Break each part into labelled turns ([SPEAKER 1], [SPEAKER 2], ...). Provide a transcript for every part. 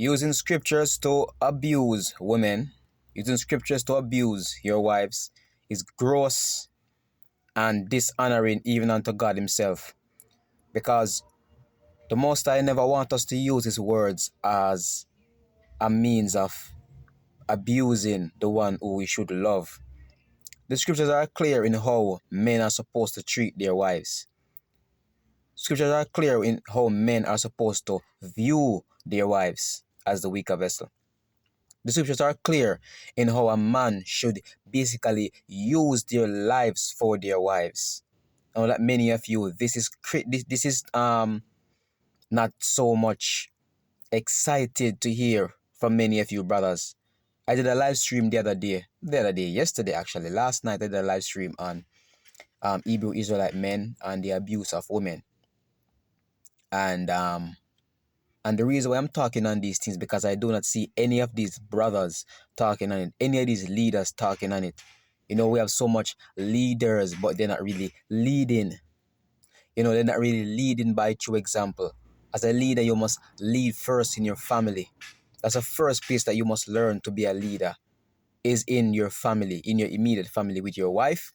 [SPEAKER 1] Using scriptures to abuse women, using scriptures to abuse your wives is gross and dishonoring even unto God Himself. Because the Most High never want us to use His words as a means of abusing the one who we should love. The scriptures are clear in how men are supposed to treat their wives. Scriptures are clear in how men are supposed to view their wives as the weaker vessel. The scriptures are clear in how a man should basically use their lives for their wives. Now, like many of you, this is not so much excited to hear from many of you brothers. I did a live stream yesterday actually, last night I did a live stream on Hebrew Israelite men and the abuse of women. And the reason why I'm talking on these things because I do not see any of these brothers talking on it, any of these leaders talking on it. You know, we have so much leaders, but they're not really leading. You know, they're not really leading by true example. As a leader, you must lead first in your family. That's the first place that you must learn to be a leader, is in your family, in your immediate family, with your wife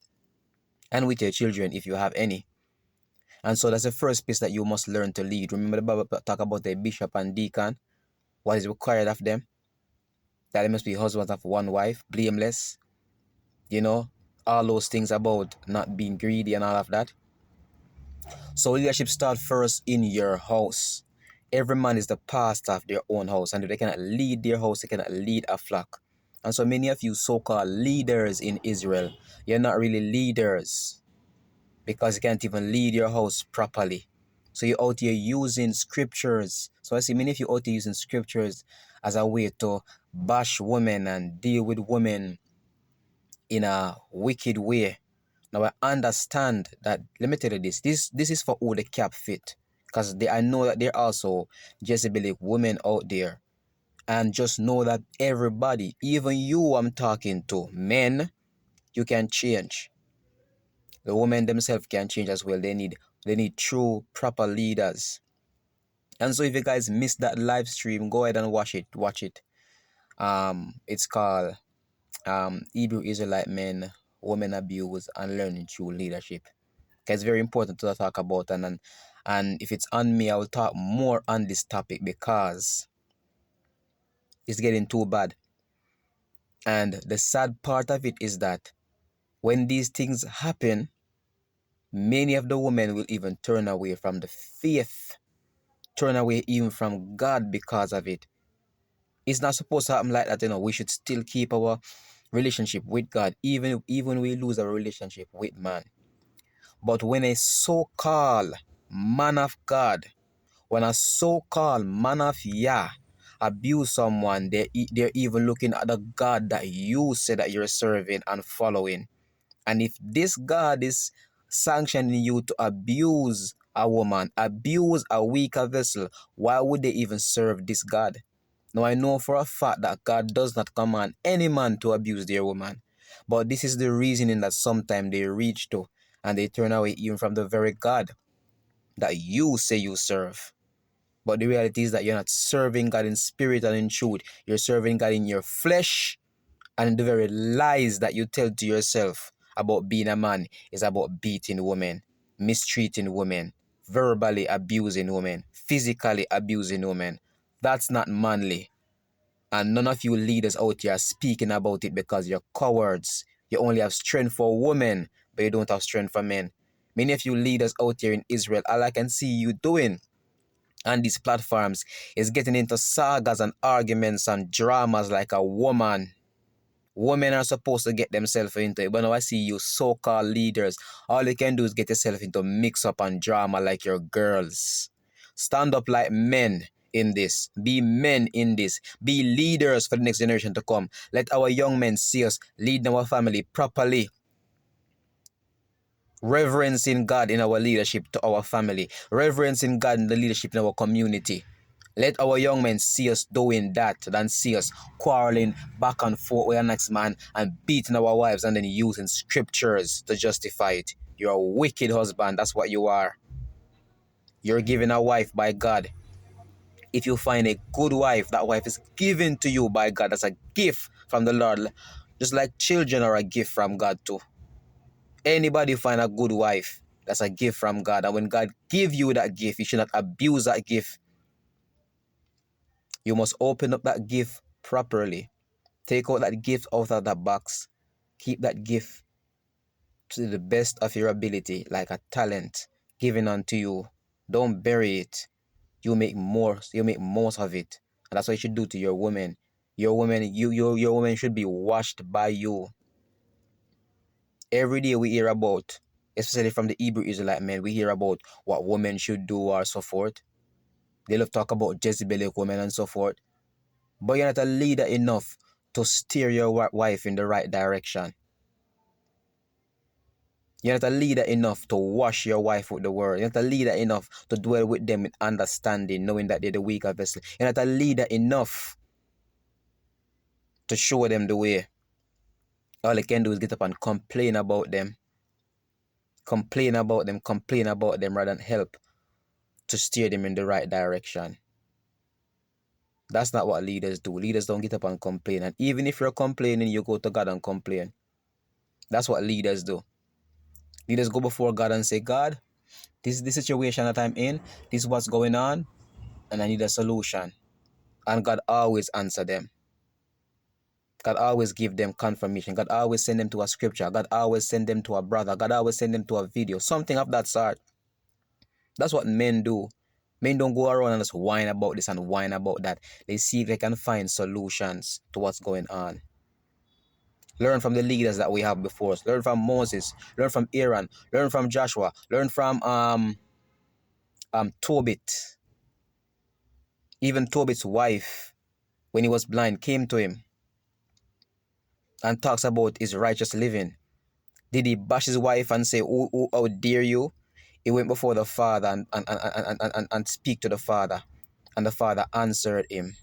[SPEAKER 1] and with your children, if you have any. And so that's the first place that you must learn to lead. Remember the Bible talk about the bishop and deacon, what is required of them? That they must be husbands of one wife, blameless, you know, all those things about not being greedy and all of that. So leadership starts first in your house. Every man is the pastor of their own house, and if they cannot lead their house, they cannot lead a flock. And so many of you so-called leaders in Israel, you're not really leaders because you can't even lead your house properly. So you're out here using scriptures. So I see many of you out here using scriptures as a way to bash women and deal with women in a wicked way. Now I understand that, let me tell you this is for who the cap fit. Because I know that there are also Jezebelic women out there. And just know that everybody, even you I'm talking to, men, you can change. The women themselves can change as well. They need true, proper leaders. And so if you guys missed that live stream, go ahead and watch it. It's called Hebrew Israelite Men, Women Abuse, and Learning True Leadership. It's very important to talk about, and if it's on me, I will talk more on this topic because it's getting too bad. And the sad part of it is that when these things happen, many of the women will even turn away from the faith, turn away even from God because of it. It's not supposed to happen like that, you know. We should still keep our relationship with God, even we lose our relationship with man. But when a so-called man of God, when a so-called man of Yah abuse someone, they're even looking at the God that you say that you're serving and following. And if this God is sanctioning you to abuse a woman, abuse a weaker vessel, why would they even serve this God? Now I know for a fact that God does not command any man to abuse their woman. But this is the reasoning that sometimes they reach to, and they turn away even from the very God that you say you serve. But the reality is that you're not serving God in spirit and in truth. You're serving God in your flesh, and the very lies that you tell to yourself about being a man is about beating women, mistreating women, verbally abusing women, physically abusing women. That's not manly. And none of you leaders out here are speaking about it because you're cowards. You only have strength for women, but you don't have strength for men. Many of you leaders out here in Israel, all I can see you doing on these platforms is getting into sagas and arguments and dramas like a woman. Women are supposed to get themselves into it. But now I see you so-called leaders, all you can do is get yourself into mix-up and drama like your girls. Stand up like men in this. Be men in this. Be leaders for the next generation to come. Let our young men see us leading our family properly. Reverencing God in our leadership to our family. Reverencing God in the leadership in our community. Let our young men see us doing that than see us quarreling back and forth with our next man and beating our wives and then using scriptures to justify it. You're a wicked husband. That's what you are. You're given a wife by God. If you find a good wife, that wife is given to you by God as a gift from the Lord. Just like children are a gift from God too. Anybody find a good wife, that's a gift from God. And when God give you that gift, you should not abuse that gift. You must open up that gift properly. Take out that gift out of that box. Keep that gift to the best of your ability, like a talent given unto you. Don't bury it. You make more. You make most of it, and that's what you should do to your woman. Your woman, your woman should be washed by you. Every day we hear about, especially from the Hebrew Israelite men, we hear about what women should do or so forth. They love talk about Jezebelic women and so forth. But you're not a leader enough to steer your wife in the right direction. You're not a leader enough to wash your wife with the word. You're not a leader enough to dwell with them with understanding, knowing that they're the weaker vessel. You're not a leader enough to show them the way. All they can do is get up and complain about them. Complain about them rather than help to steer them in the right direction. That's not what leaders do. Leaders don't get up and complain. And even if you're complaining, you go to God and complain. That's what leaders do. Leaders go before God and say, God, this is the situation that I'm in. This is what's going on. And I need a solution. And God always answer them. God always give them confirmation. God always send them to a scripture. God always send them to a brother. God always send them to a video. Something of that sort. That's what men do. Men don't go around and just whine about this and whine about that. They see if they can find solutions to what's going on. Learn from the leaders that we have before us. Learn from Moses. Learn from Aaron. Learn from Joshua. Learn from Tobit. Even Tobit's wife, when he was blind, came to him and talks about his righteous living. Did he bash his wife and say, oh, how dare you? He went before the father and speak to the father. And the father answered him.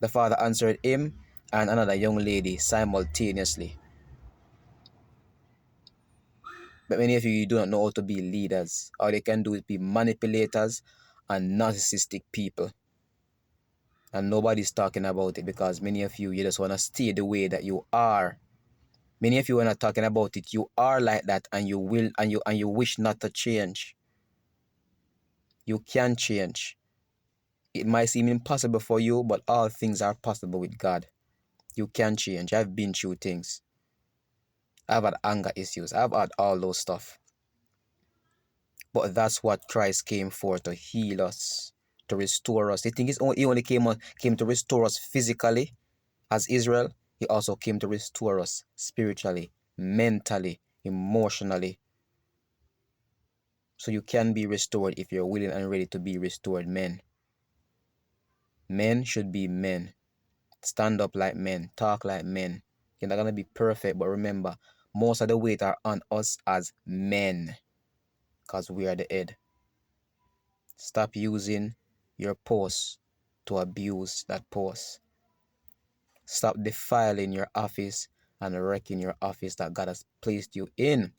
[SPEAKER 1] The father answered him and another young lady simultaneously. But many of you do not know how to be leaders. All they can do is be manipulators and narcissistic people. And nobody's talking about it because many of you just want to stay the way that you are. Many of you are not talking about it. You are like that and you will and you wish not to change. You can change. It might seem impossible for you, but all things are possible with God. You can change. I've been through things. I've had anger issues. I've had all those stuff. But that's what Christ came for, to heal us, to restore us. You think he only came to restore us physically as Israel? He also came to restore us spiritually, mentally, emotionally. So you can be restored if you're willing and ready to be restored, men. Men should be men. Stand up like men. Talk like men. You're not going to be perfect, but remember, most of the weight are on us as men because we are the head. Stop using your post to abuse that post. Stop defiling your office and wrecking your office that God has placed you in.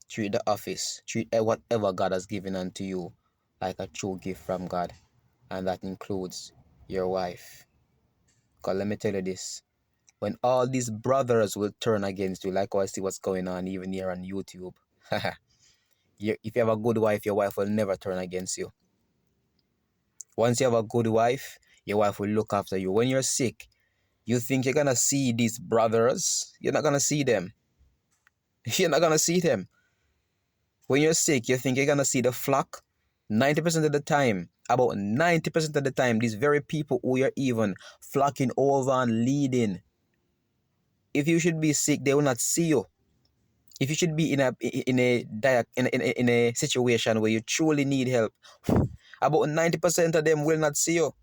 [SPEAKER 1] Treat the office, treat whatever God has given unto you like a true gift from God. And that includes your wife. Because let me tell you this. When all these brothers will turn against you, like I see what's going on even here on YouTube. If you have a good wife, your wife will never turn against you. Once you have a good wife, your wife will look after you. When you're sick, you think you're going to see these brothers. You're not going to see them. You're not going to see them. When you're sick, you think you're going to see the flock. 90% of the time, about 90% of the time, these very people who you're even flocking over and leading, if you should be sick, they will not see you. If you should be in a situation where you truly need help, about 90% of them will not see you.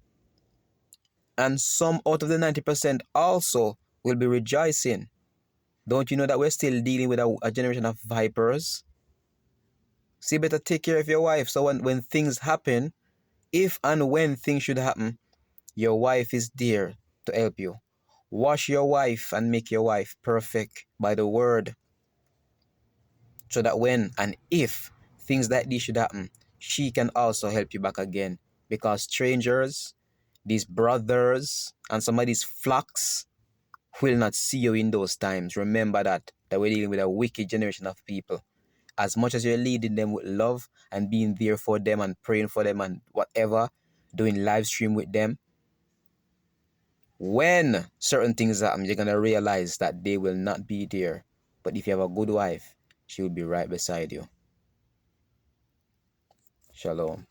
[SPEAKER 1] And some out of the 90% also will be rejoicing. Don't you know that we're still dealing with a generation of vipers? So you better take care of your wife. So when things happen, if and when things should happen, your wife is there to help you. Wash your wife and make your wife perfect by the word. So that when and if things like this should happen, she can also help you back again because strangers, these brothers, and some of these flocks will not see you in those times. Remember that we're dealing with a wicked generation of people. As much as you're leading them with love and being there for them and praying for them and whatever, doing live stream with them, when certain things happen, you're going to realize that they will not be there. But if you have a good wife, she will be right beside you. Shalom.